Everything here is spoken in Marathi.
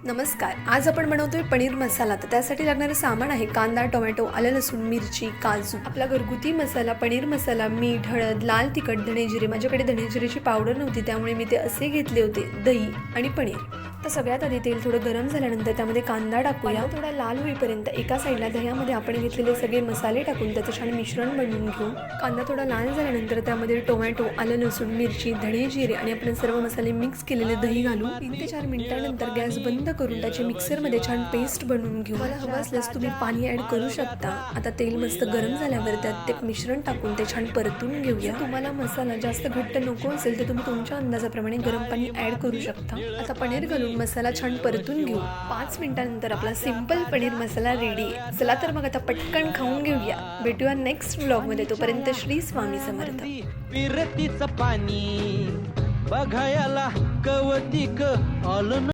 नमस्कार. आज आपण बनवतोय पनीर मसाला. तर त्यासाठी लागणारे सामान आहे कांदा, टोमॅटो, आलं लसूण, मिरची, काजू. आपला घरगुती मसाला, पनीर मसाला, मीठ, हळद, लाल तिखट, धणे जिरे. माझ्याकडे धणे जिरेची पावडर नव्हती त्यामुळे मी ते असे घेतले होते. दही आणि पनीर. तर सगळ्यात आधी तेल थोडं गरम झाल्यानंतर त्यामध्ये कांदा टाकूया. थोडा लाल होईपर्यंत एका साईडला दह्यामध्ये आपण घेतलेले सगळे मसाले टाकून त्याचं छान मिश्रण बनवून घेऊ. कांदा थोडा लाल झाल्यानंतर त्यामध्ये टोमॅटो, आलं लसूण, मिरची, धणे जिरे आणि आपण सर्व मसाले मिक्स केलेले दही घालू. 3 ते 4 मिनिटांनंतर गॅस बंद करून त्याची मिक्सरमध्ये छान पेस्ट बनवून घेऊ. मला हवं असल्यास तुम्ही पाणी ऍड करू शकता. आता तेल मस्त गरम झाल्यावर त्यात ते मिश्रण टाकून ते छान परतून घेऊया. तुम्हाला मसाला जास्त घट्ट नको असेल तर तुम्ही तुमच्या अंदाजाप्रमाणे गरम पाणी ऍड करू शकता. आता पनीर घालून मसाला छान परतून घेऊ. 5 मिनिटांनंतर आपला सिंपल पनीर मसाला रेडी आहे. चला तर मग आता पटकन खाऊन घेऊया. भेटूया नेक्स्ट व्लॉग मध्ये. तोपर्यंत श्री स्वामी समर्थ. विरतीचं पाणी बघायला कवतिक